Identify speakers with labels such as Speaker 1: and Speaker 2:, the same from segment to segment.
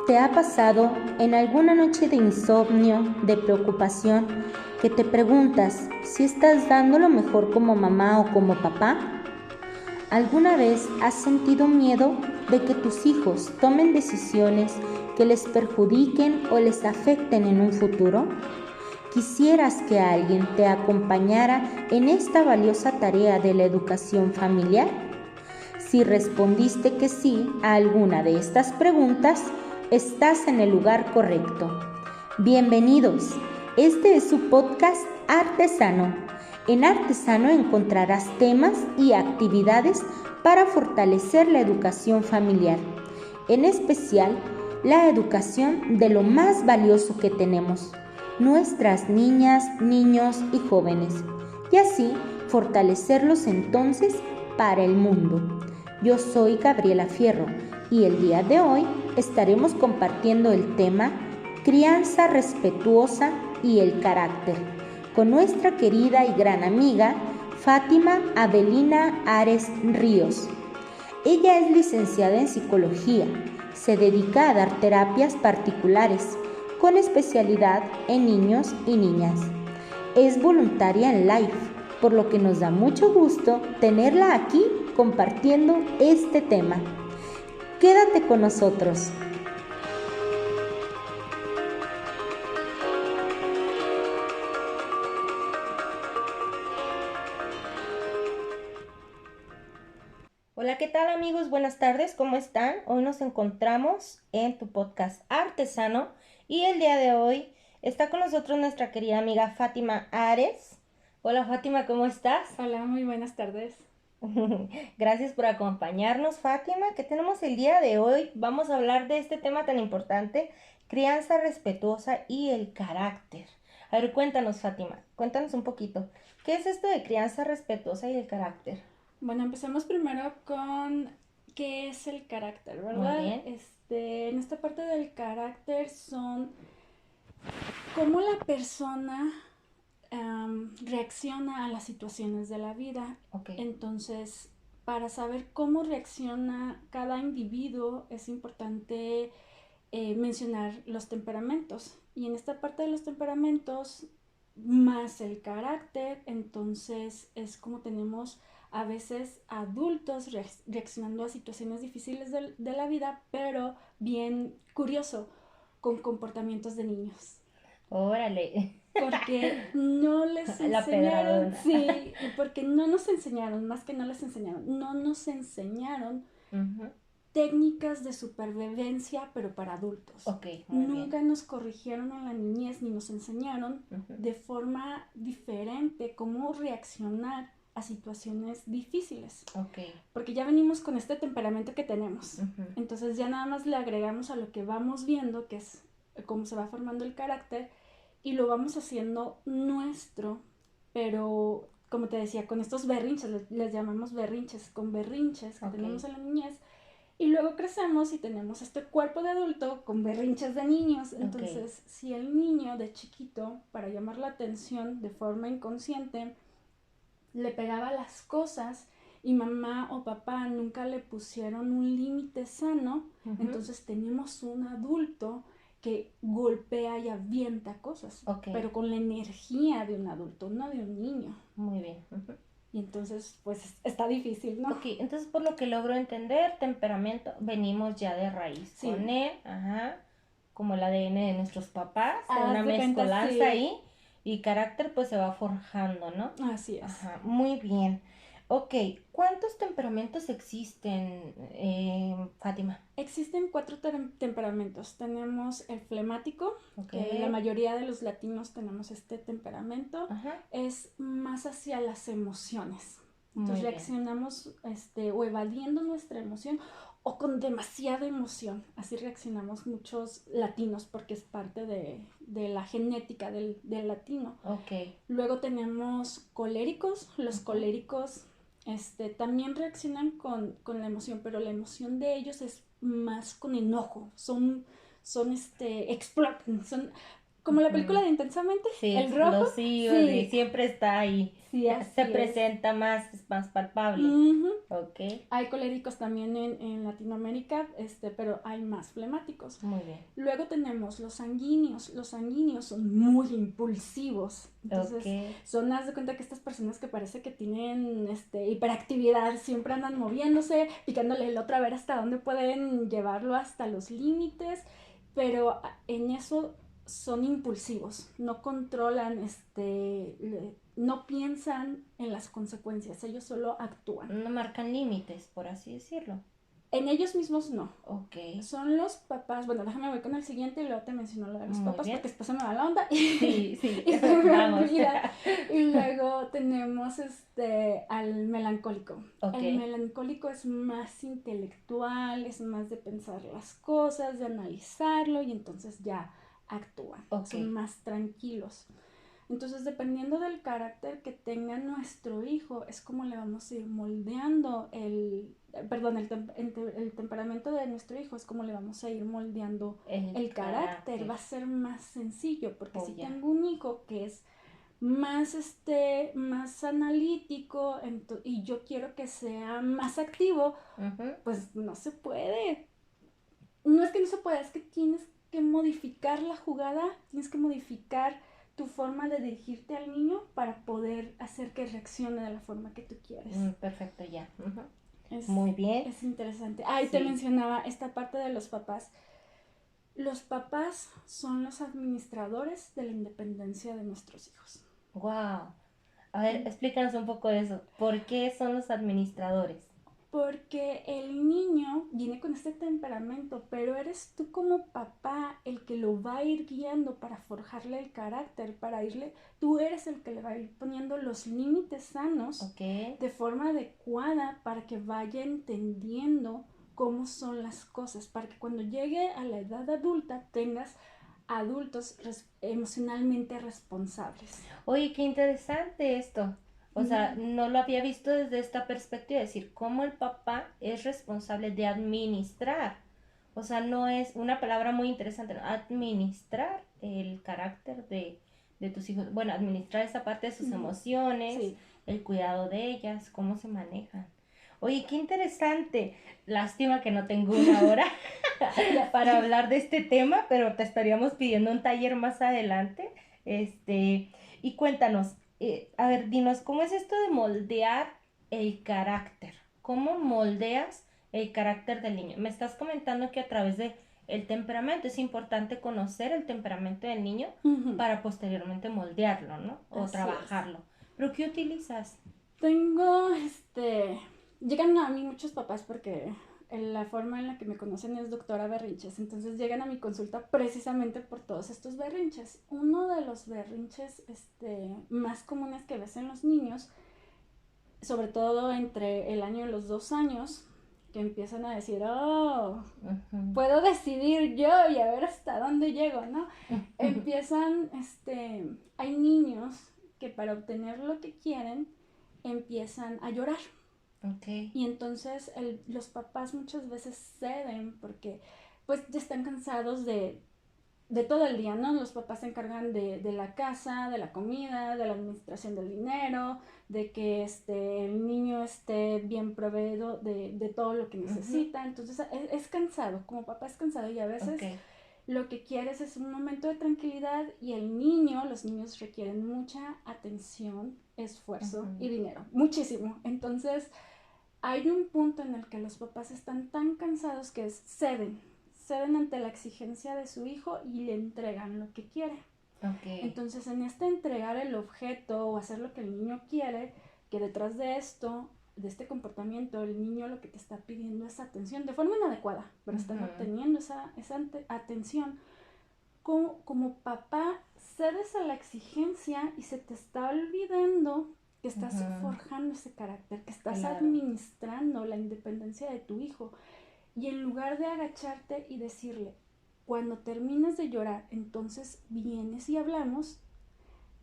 Speaker 1: ¿Te ha pasado en alguna noche de insomnio, de preocupación, que te preguntas si estás dando lo mejor como mamá o como papá? ¿Alguna vez has sentido miedo de que tus hijos tomen decisiones que les perjudiquen o les afecten en un futuro? ¿Quisieras que alguien te acompañara en esta valiosa tarea de la educación familiar? Si respondiste que sí a alguna de estas preguntas, estás en el lugar correcto. Bienvenidos. Este es su podcast Artesano. En Artesano encontrarás temas y actividades para fortalecer la educación familiar, en especial la educación de lo más valioso que tenemos, nuestras niñas, niños y jóvenes, y así fortalecerlos entonces para el mundo. Yo soy Gabriela Fierro y el día de hoy estaremos compartiendo el tema Crianza respetuosa y el carácter con nuestra querida y gran amiga Fátima Avelina Ares Ríos. Ella es licenciada en psicología, se dedica a dar terapias particulares con especialidad en niños y niñas. Es voluntaria en LIFE, por lo que nos da mucho gusto tenerla aquí compartiendo este tema. Quédate con nosotros. Hola, ¿qué tal amigos? Buenas tardes, ¿cómo están? Hoy nos encontramos en tu podcast Artesano y el día de hoy está con nosotros nuestra querida amiga Fátima Ares. Hola Fátima, ¿cómo estás?
Speaker 2: Hola, muy buenas tardes.
Speaker 1: Gracias por acompañarnos, Fátima. ¿Qué tenemos el día de hoy? Vamos a hablar de este tema tan importante, crianza respetuosa y el carácter. A ver, cuéntanos, Fátima, cuéntanos un poquito. ¿Qué es esto de crianza respetuosa y el carácter?
Speaker 2: Bueno, empecemos primero con qué es el carácter,
Speaker 1: Muy
Speaker 2: ¿verdad?
Speaker 1: bien.
Speaker 2: En esta parte del carácter son cómo la persona reacciona a las situaciones de la vida.
Speaker 1: Ok.
Speaker 2: Entonces, para saber cómo reacciona cada individuo es importante mencionar los temperamentos. Y en esta parte de los temperamentos, más el carácter, entonces es como tenemos a veces adultos reaccionando a situaciones difíciles de la vida, pero bien curioso, con comportamientos de niños.
Speaker 1: Órale.
Speaker 2: Porque no les
Speaker 1: La
Speaker 2: enseñaron,
Speaker 1: pedradona.
Speaker 2: sí, porque no nos enseñaron, más que no les enseñaron, no nos enseñaron
Speaker 1: Ujú.
Speaker 2: técnicas de supervivencia, pero para adultos.
Speaker 1: Ok, muy
Speaker 2: Nunca
Speaker 1: bien.
Speaker 2: nos corrigieron en la niñez ni nos enseñaron
Speaker 1: Ujú.
Speaker 2: de forma diferente cómo reaccionar a situaciones difíciles.
Speaker 1: Ok.
Speaker 2: Porque ya venimos con este temperamento que tenemos.
Speaker 1: Ujú.
Speaker 2: Entonces ya nada más le agregamos a lo que vamos viendo, que es cómo se va formando el carácter, y lo vamos haciendo nuestro, pero como te decía, con estos berrinches, les llamamos berrinches, con berrinches que
Speaker 1: Ok.
Speaker 2: tenemos en la niñez, y luego crecemos y tenemos este cuerpo de adulto con berrinches de niños. Entonces, si el niño de chiquito, para llamar la atención de forma inconsciente, le pegaba las cosas y mamá o papá nunca le pusieron un límite sano,
Speaker 1: Ujú.
Speaker 2: entonces tenemos un adulto que golpea y avienta cosas,
Speaker 1: Ok.
Speaker 2: pero con la energía de un adulto, no de un niño.
Speaker 1: Muy bien. Ujú.
Speaker 2: Y entonces, pues está difícil, ¿no?
Speaker 1: Ok, entonces por lo que logro entender, temperamento, venimos ya de raíz
Speaker 2: Sí.
Speaker 1: con él, ajá, como el ADN de nuestros papás, de
Speaker 2: Haz
Speaker 1: una
Speaker 2: de cuenta,
Speaker 1: mezcolanza
Speaker 2: sí.
Speaker 1: ahí, y carácter pues se va forjando, ¿no?
Speaker 2: Así es.
Speaker 1: Ajá, muy bien. Ok, ¿cuántos temperamentos existen, Fátima?
Speaker 2: Existen 4 temperamentos. Tenemos el flemático,
Speaker 1: Ok.
Speaker 2: que la mayoría de los latinos tenemos este temperamento.
Speaker 1: Ajá.
Speaker 2: Es más hacia las emociones.
Speaker 1: Muy
Speaker 2: Entonces
Speaker 1: bien.
Speaker 2: reaccionamos o evadiendo nuestra emoción o con demasiada emoción. Así reaccionamos muchos latinos porque es parte de la genética del latino.
Speaker 1: Ok.
Speaker 2: Luego tenemos coléricos. Los coléricos también reaccionan con la emoción, pero la emoción de ellos es más con enojo. Explotan, como la película de Intensamente,
Speaker 3: Sí,
Speaker 2: el rojo.
Speaker 3: explosivo,
Speaker 2: Sí,
Speaker 3: siempre está ahí.
Speaker 2: sí, así
Speaker 3: Se
Speaker 2: es.
Speaker 3: presenta más, es más palpable.
Speaker 2: Ujú.
Speaker 3: Ok,
Speaker 2: Hay coléricos también en Latinoamérica, pero hay más flemáticos.
Speaker 3: muy bien.
Speaker 2: Luego tenemos los sanguíneos. Los sanguíneos son muy impulsivos. Entonces,
Speaker 3: Ok,
Speaker 2: haz de cuenta que estas personas que parece que tienen hiperactividad, siempre andan moviéndose, picándole el otro a ver hasta dónde pueden llevarlo hasta los límites, pero en eso son impulsivos, no controlan, no piensan en las consecuencias, ellos solo actúan.
Speaker 3: no marcan límites, por así decirlo.
Speaker 2: En ellos mismos no.
Speaker 3: Ok,
Speaker 2: Son los papás. Bueno, déjame voy con el siguiente y luego te menciono lo de los
Speaker 3: muy
Speaker 2: papás
Speaker 3: bien.
Speaker 2: porque después se me va la onda
Speaker 3: Sí, sí,
Speaker 2: y se me
Speaker 3: vamos.
Speaker 2: olvida. Y luego tenemos al melancólico.
Speaker 3: Ok.
Speaker 2: El melancólico es más intelectual, es más de pensar las cosas, de analizarlo y entonces ya actúan.
Speaker 3: Ok.
Speaker 2: Son más tranquilos. Entonces, dependiendo del carácter que tenga nuestro hijo, es como le vamos a ir moldeando el temperamento de nuestro hijo, es como le vamos a ir moldeando el carácter. Va a ser más sencillo, porque si tengo un hijo que es más, más analítico y yo quiero que sea más activo, pues no se puede. No es que no se pueda, es que tienes que modificar la jugada, tienes que modificar tu forma de dirigirte al niño para poder hacer que reaccione de la forma que tú quieres.
Speaker 3: Perfecto, ya. Muy bien.
Speaker 2: Es interesante. Y te mencionaba esta parte de los papás. Los papás son los administradores de la independencia de nuestros hijos.
Speaker 3: Wow. A ver, explícanos un poco de eso. ¿Por qué son los administradores?
Speaker 2: Porque el niño viene con este temperamento, pero eres tú como papá el que lo va a ir guiando para forjarle el carácter, tú eres el que le va a ir poniendo los límites sanos de forma adecuada para que vaya entendiendo cómo son las cosas, para que cuando llegue a la edad adulta tengas adultos emocionalmente responsables.
Speaker 3: Oye, qué interesante esto. O sea, no lo había visto desde esta perspectiva, es decir, cómo el papá es responsable de administrar. O sea, no es una palabra muy interesante, ¿no? Administrar el carácter de tus hijos. Bueno, administrar esa parte de sus emociones, el cuidado de ellas, cómo se manejan. Oye, qué interesante. Lástima que no tengo una hora para hablar de este tema, pero te estaríamos pidiendo un taller más adelante. Y cuéntanos, a ver, dinos, ¿cómo es esto de moldear el carácter? ¿Cómo moldeas el carácter del niño? Me estás comentando que a través de el temperamento es importante conocer el temperamento del niño para posteriormente moldearlo, ¿no? O trabajarlo. ¿Pero qué utilizas?
Speaker 2: Llegan a mí muchos papás porque la forma en la que me conocen es doctora berrinches, entonces llegan a mi consulta precisamente por todos estos berrinches. Uno de los berrinches más comunes que ves en los niños, sobre todo entre el año y los 2 años, que empiezan a decir, puedo decidir yo y a ver hasta dónde llego, ¿no? Empiezan, hay niños que para obtener lo que quieren empiezan a llorar. Y entonces los papás muchas veces ceden porque pues ya están cansados de todo el día, ¿no? Los papás se encargan de la casa, de la comida, de la administración del dinero, de que el niño esté bien proveído de todo lo que necesita. Entonces es cansado, como papá es cansado y a veces lo que quieres es un momento de tranquilidad y los niños requieren mucha atención, esfuerzo y dinero, muchísimo. Entonces hay un punto en el que los papás están tan cansados que ceden ante la exigencia de su hijo y le entregan lo que quiere. Entonces, en entregar el objeto o hacer lo que el niño quiere, que detrás de esto, de este comportamiento, el niño lo que te está pidiendo es atención, de forma inadecuada, pero están obteniendo esa atención. Como papá, cedes a la exigencia y se te está olvidando que estás forjando ese carácter, que estás administrando la independencia de tu hijo. Y en lugar de agacharte y decirle, cuando termines de llorar, entonces vienes y hablamos,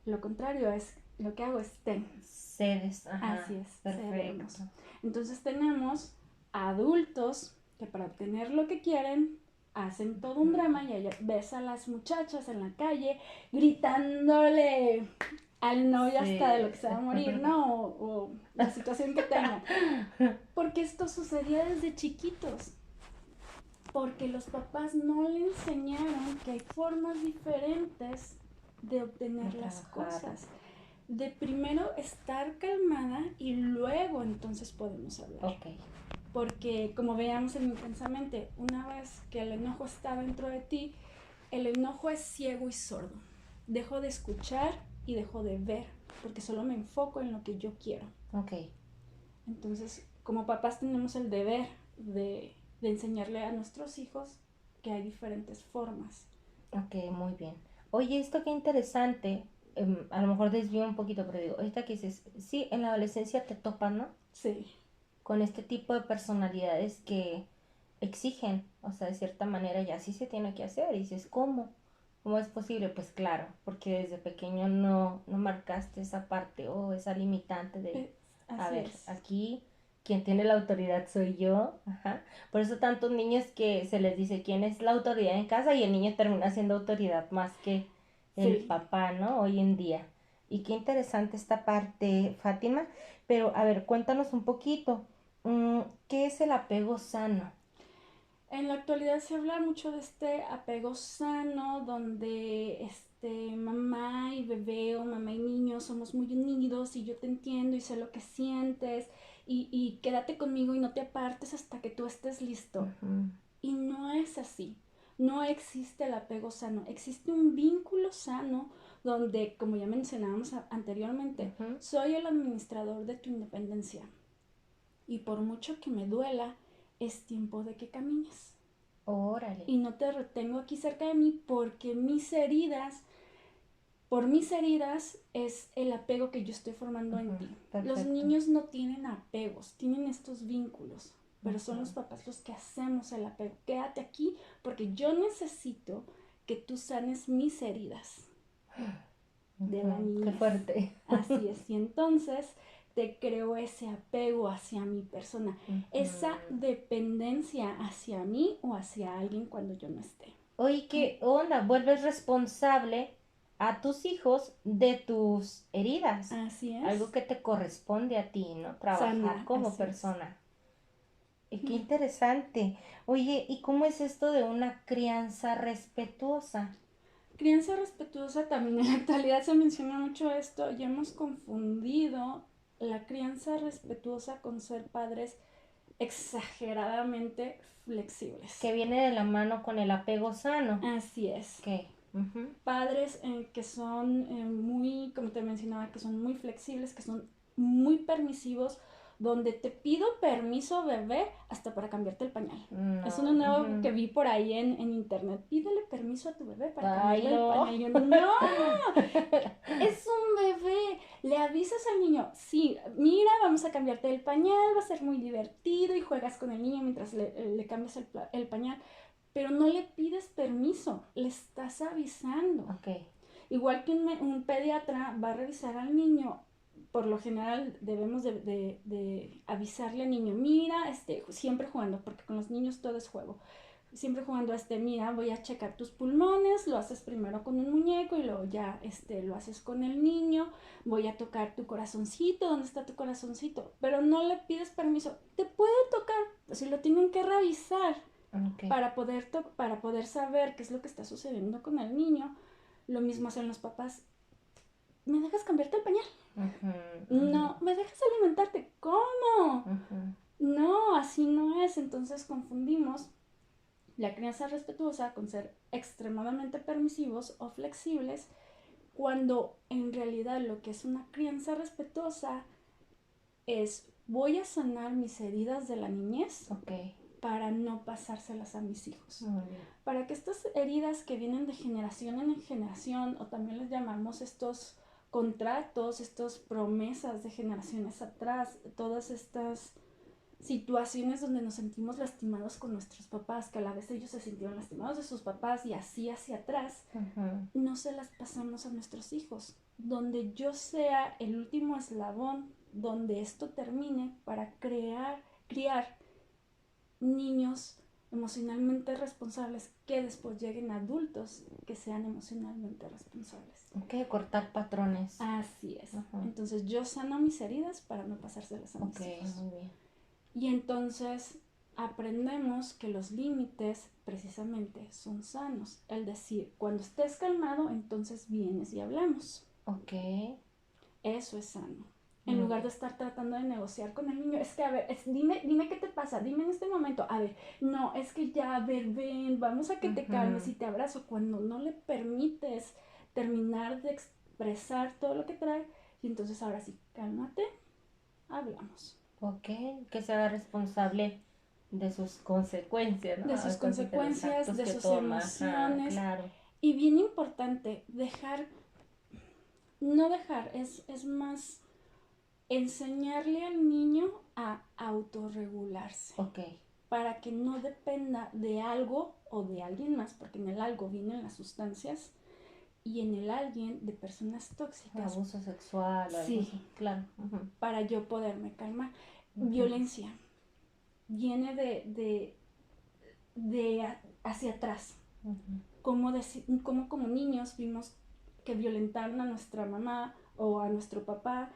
Speaker 2: lo contrario es, lo que hago es
Speaker 3: cedes.
Speaker 2: Así es,
Speaker 3: perfecto.
Speaker 2: Cedemos. Entonces tenemos adultos que para obtener lo que quieren hacen todo un drama y allá ves a las muchachas en la calle gritándole al novio hasta de lo que se va a morir, ¿no? O la situación que tenga. Porque esto sucedía desde chiquitos. Porque los papás no le enseñaron que hay formas diferentes de obtener las cosas. De primero estar calmada y luego entonces podemos hablar.
Speaker 3: Ok.
Speaker 2: Porque como veíamos en Intensamente, una vez que el enojo está dentro de ti, el enojo es ciego y sordo. Dejo de escuchar y dejo de ver, porque solo me enfoco en lo que yo quiero.
Speaker 3: Ok.
Speaker 2: Entonces, como papás tenemos el deber de enseñarle a nuestros hijos que hay diferentes formas.
Speaker 3: Ok, muy bien. Oye, esto qué interesante. A lo mejor desvío un poquito, pero digo, ahorita que dices, sí, en la adolescencia te topan, ¿no?
Speaker 2: Sí.
Speaker 3: Con este tipo de personalidades que exigen, o sea, de cierta manera ya así se tiene que hacer. Y dices, ¿cómo? ¿Cómo es posible? Pues claro, porque desde pequeño no marcaste esa parte o esa limitante de, a
Speaker 2: Así
Speaker 3: ver,
Speaker 2: es.
Speaker 3: aquí quien tiene la autoridad soy yo. Ajá. Por eso tantos niños que se les dice quién es la autoridad en casa y el niño termina siendo autoridad más que el
Speaker 2: Sí.
Speaker 3: papá, ¿no? Hoy en día. Y qué interesante esta parte, Fátima. Pero, a ver, cuéntanos un poquito. ¿Qué es el apego sano?
Speaker 2: En la actualidad se habla mucho de este apego sano, donde mamá y bebé o mamá y niño somos muy unidos y yo te entiendo y sé lo que sientes y quédate conmigo y no te apartes hasta que tú estés listo.
Speaker 3: Ujú.
Speaker 2: Y no es así. No existe el apego sano. Existe un vínculo sano donde, como ya mencionábamos anteriormente,
Speaker 3: Ujú.
Speaker 2: soy el administrador de tu independencia. Y por mucho que me duela, es tiempo de que camines.
Speaker 3: Órale.
Speaker 2: Y no te retengo aquí cerca de mí porque por mis heridas es el apego que yo estoy formando en ti.
Speaker 3: Perfecto.
Speaker 2: Los niños no tienen apegos, tienen estos vínculos, pero son los
Speaker 3: Ujú.
Speaker 2: papás los que hacemos el apego. Quédate aquí porque yo necesito que tú sanes mis heridas de la
Speaker 3: Ujú.
Speaker 2: niñez.
Speaker 3: Qué fuerte.
Speaker 2: Así es, y entonces te creo ese apego hacia mi persona, esa
Speaker 3: Ujú.
Speaker 2: dependencia hacia mí o hacia alguien cuando yo no esté.
Speaker 3: Oye, ¿qué onda? Vuelves responsable a tus hijos de tus heridas.
Speaker 2: Así es.
Speaker 3: Algo que te corresponde a ti, ¿no? Trabajar
Speaker 2: Sanar,
Speaker 3: como
Speaker 2: así
Speaker 3: persona. Y qué interesante. Oye, ¿y cómo es esto de una crianza respetuosa?
Speaker 2: Crianza respetuosa también en la actualidad se menciona mucho esto y hemos confundido la crianza respetuosa con ser padres exageradamente flexibles.
Speaker 3: Que viene de la mano con el apego sano.
Speaker 2: Así es.
Speaker 3: ¿Qué? Ujú.
Speaker 2: Padres que son muy, como te mencionaba, que son muy flexibles, que son muy permisivos, donde te pido permiso, bebé, hasta para cambiarte el pañal.
Speaker 3: No.
Speaker 2: Es uno nuevo
Speaker 3: Ujú.
Speaker 2: que vi por ahí en internet. Pídele permiso a tu bebé para
Speaker 3: Ay,
Speaker 2: cambiarle el
Speaker 3: no.
Speaker 2: pañal. Y yo, no, es un bebé. Le avisas al niño, sí, mira, vamos a cambiarte el pañal, va a ser muy divertido y juegas con el niño mientras le cambias el pañal. Pero no le pides permiso, le estás avisando.
Speaker 3: Ok.
Speaker 2: Igual que un pediatra va a revisar al niño, por lo general debemos de avisarle al niño, mira, siempre jugando, porque con los niños todo es juego. Siempre jugando mira, voy a checar tus pulmones, lo haces primero con un muñeco y luego ya lo haces con el niño, voy a tocar tu corazoncito, ¿dónde está tu corazoncito? Pero no le pides permiso, te puede tocar, si lo tienen que revisar.
Speaker 3: Okay.
Speaker 2: Para poder saber qué es lo que está sucediendo con el niño. Lo mismo hacen los papás. ¿Me dejas cambiarte el pañal? No. ¿Me dejas alimentarte? ¿Cómo? No, así no es. Entonces confundimos la crianza respetuosa con ser extremadamente permisivos o flexibles, cuando en realidad lo que es una crianza respetuosa es voy a sanar mis heridas de la niñez.
Speaker 3: Okay.
Speaker 2: Para no pasárselas a mis hijos.
Speaker 3: Muy bien.
Speaker 2: Para que estas heridas que vienen de generación en generación, o también les llamamos estos contratos, estas promesas de generaciones atrás, todas estas situaciones donde nos sentimos lastimados con nuestros papás, que a la vez ellos se sintieron lastimados de sus papás y así hacia atrás, no se las pasamos a nuestros hijos. Donde yo sea el último eslabón, donde esto termine para criar niños emocionalmente responsables, que después lleguen adultos que sean emocionalmente responsables.
Speaker 3: Ok, cortar patrones.
Speaker 2: Así es.
Speaker 3: Ajá.
Speaker 2: Entonces yo sano mis heridas para no pasárselas a mis hijos.
Speaker 3: Muy bien.
Speaker 2: Y entonces aprendemos que los límites precisamente son sanos. El decir, cuando estés calmado, entonces vienes y hablamos.
Speaker 3: Ok.
Speaker 2: Eso es sano. En lugar de estar tratando de negociar con el niño, es que, a ver, dime qué te pasa, dime en este momento, a ver, no, es que ya, a ver, ven, vamos a que te calmes y te abrazo, cuando no le permites terminar de expresar todo lo que trae, y entonces ahora sí, cálmate, hablamos.
Speaker 3: Ok, que se haga responsable de sus consecuencias, ¿no?
Speaker 2: De sus consecuencias, de sus emociones.
Speaker 3: Claro.
Speaker 2: Y bien importante, no dejar, es más enseñarle al niño a autorregularse.
Speaker 3: Ok.
Speaker 2: Para que no dependa de algo o de alguien más, porque en el algo vienen las sustancias y en el alguien de personas tóxicas.
Speaker 3: Abuso sexual,
Speaker 2: sí,
Speaker 3: algo así, claro.
Speaker 2: Para yo poderme calmar. Violencia viene de hacia atrás. Como como niños vimos que violentaron a nuestra mamá o a nuestro papá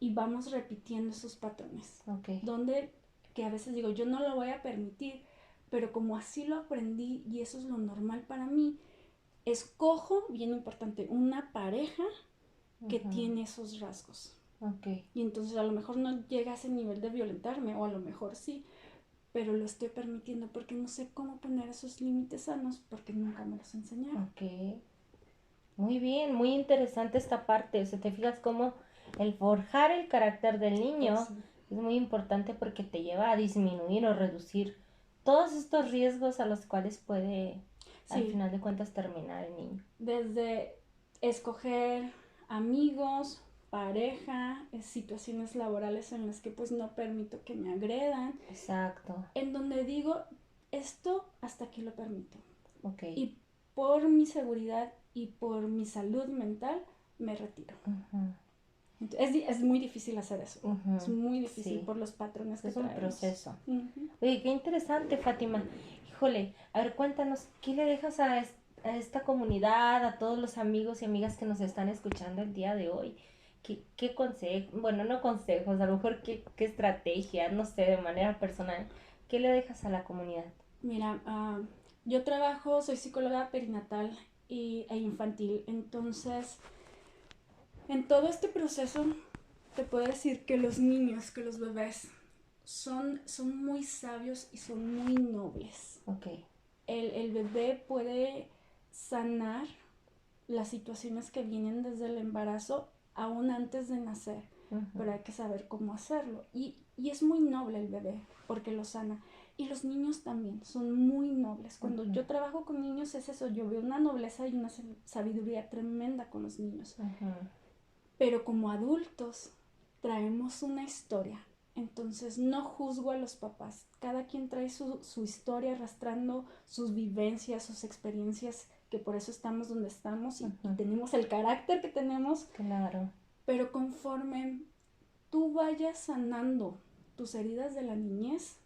Speaker 2: y vamos repitiendo esos patrones.
Speaker 3: Okay.
Speaker 2: Donde, que a veces digo, yo no lo voy a permitir, pero como así lo aprendí y eso es lo normal para mí, escojo, bien importante, una pareja que tiene esos rasgos.
Speaker 3: Okay.
Speaker 2: Y entonces a lo mejor no llega a ese nivel de violentarme, o a lo mejor sí, pero lo estoy permitiendo porque no sé cómo poner esos límites sanos porque nunca me los enseñaron.
Speaker 3: Ok. Muy bien, muy interesante esta parte. O sea, te fijas cómo el forjar el carácter del niño es muy importante porque te lleva a disminuir o reducir todos estos riesgos a los cuales puede, al final de cuentas, terminar el niño.
Speaker 2: Desde escoger amigos, pareja, situaciones laborales en las que pues no permito que me agredan.
Speaker 3: Exacto.
Speaker 2: En donde digo, esto hasta aquí lo permito.
Speaker 3: Okay.
Speaker 2: Y por mi seguridad y por mi salud mental me retiro. Es muy difícil hacer eso. Es muy difícil por los patrones que traemos.
Speaker 3: Es un proceso. Oye, qué interesante, Fátima. Híjole, a ver, cuéntanos, ¿qué le dejas a esta comunidad, a todos los amigos y amigas que nos están escuchando el día de hoy? ¿Qué consejos, bueno, no consejos, a lo mejor qué estrategia, no sé, de manera personal, qué le dejas a la comunidad?
Speaker 2: Mira, yo soy psicóloga perinatal e infantil, entonces en todo este proceso te puedo decir que los niños, que los bebés son muy sabios y son muy nobles.
Speaker 3: Okay.
Speaker 2: El bebé puede sanar las situaciones que vienen desde el embarazo aún antes de nacer, pero hay que saber cómo hacerlo. Y es muy noble el bebé porque lo sana. Y los niños también son muy nobles. Cuando yo trabajo con niños es eso, yo veo una nobleza y una sabiduría tremenda con los niños. Pero como adultos traemos una historia. Entonces no juzgo a los papás. Cada quien trae su historia arrastrando sus vivencias, sus experiencias, que por eso estamos donde estamos y tenemos el carácter que tenemos.
Speaker 3: Claro.
Speaker 2: Pero conforme tú vayas sanando tus heridas de la niñez,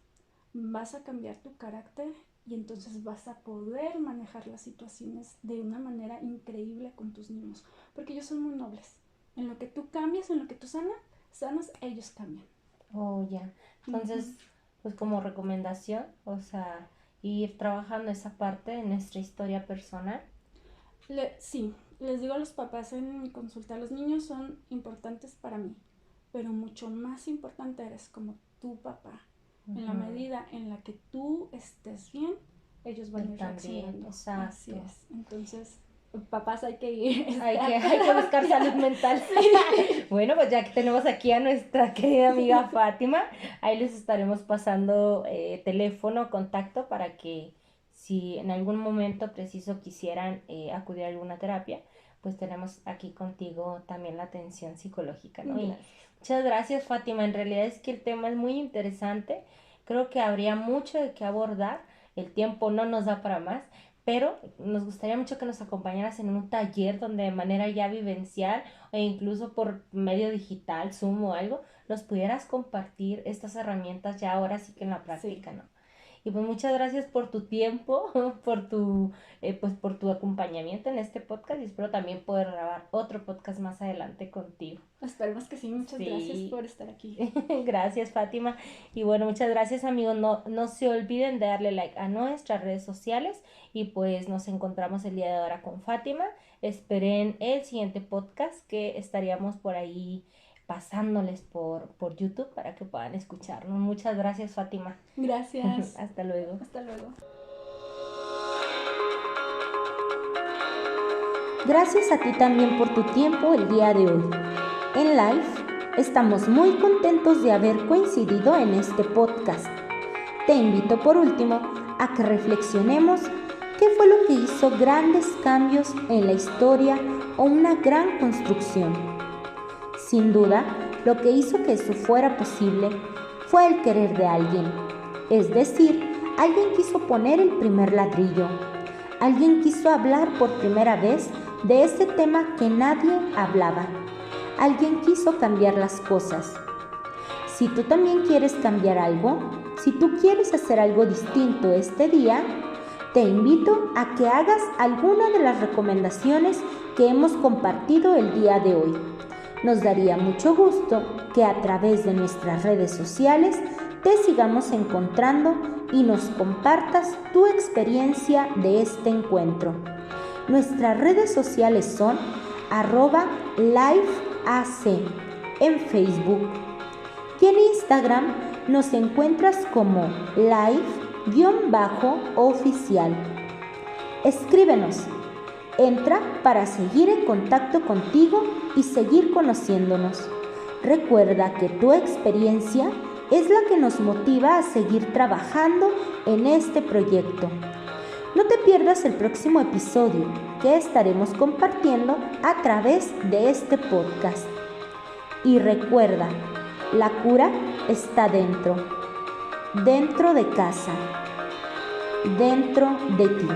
Speaker 2: vas a cambiar tu carácter y entonces vas a poder manejar las situaciones de una manera increíble con tus niños. Porque ellos son muy nobles. En lo que tú cambias, en lo que tú sanas, ellos cambian.
Speaker 3: Oh, ya. Entonces, pues como recomendación, o sea, ir trabajando esa parte de nuestra historia personal.
Speaker 2: Sí, les digo a los papás en mi consulta, los niños son importantes para mí, pero mucho más importante eres como tu papá. En la medida en la que tú estés bien, ellos van a ir reaccionando.
Speaker 3: Exacto.
Speaker 2: Así es. Entonces, papás hay que ir.
Speaker 3: Hay que buscar salud mental. Sí. Bueno, pues ya que tenemos aquí a nuestra querida amiga Fátima, ahí les estaremos pasando teléfono, contacto para que si en algún momento preciso quisieran acudir a alguna terapia, pues tenemos aquí contigo también la atención psicológica, ¿no? Y muchas gracias, Fátima. En realidad es que el tema es muy interesante. Creo que habría mucho de qué abordar. El tiempo no nos da para más, pero nos gustaría mucho que nos acompañaras en un taller donde de manera ya vivencial o incluso por medio digital, Zoom o algo, nos pudieras compartir estas herramientas ya ahora sí que en la práctica, ¿no? Y pues muchas gracias por tu tiempo, por tu acompañamiento en este podcast, y espero también poder grabar otro podcast más adelante contigo.
Speaker 2: Esperemos que sí. Muchas gracias por estar aquí.
Speaker 3: Gracias, Fátima. Y bueno, muchas gracias, amigos. No se olviden de darle like a nuestras redes sociales, y pues nos encontramos el día de ahora con Fátima. Esperen el siguiente podcast que estaríamos por ahí pasándoles por YouTube para que puedan escucharnos. Muchas gracias, Fátima.
Speaker 2: Gracias.
Speaker 3: Hasta luego.
Speaker 2: Hasta luego.
Speaker 1: Gracias a ti también por tu tiempo el día de hoy. En Life estamos muy contentos de haber coincidido en este podcast. Te invito por último a que reflexionemos qué fue lo que hizo grandes cambios en la historia o una gran construcción. Sin duda, lo que hizo que eso fuera posible fue el querer de alguien. Es decir, alguien quiso poner el primer ladrillo. Alguien quiso hablar por primera vez de ese tema que nadie hablaba. Alguien quiso cambiar las cosas. Si tú también quieres cambiar algo, si tú quieres hacer algo distinto este día, te invito a que hagas alguna de las recomendaciones que hemos compartido el día de hoy. Nos daría mucho gusto que a través de nuestras redes sociales te sigamos encontrando y nos compartas tu experiencia de este encuentro. Nuestras redes sociales son @lifeac en Facebook, y en Instagram nos encuentras como life_oficial. Escríbenos. Entra para seguir en contacto contigo y seguir conociéndonos. Recuerda que tu experiencia es la que nos motiva a seguir trabajando en este proyecto. No te pierdas el próximo episodio que estaremos compartiendo a través de este podcast. Y recuerda, la cura está dentro de casa, dentro de ti.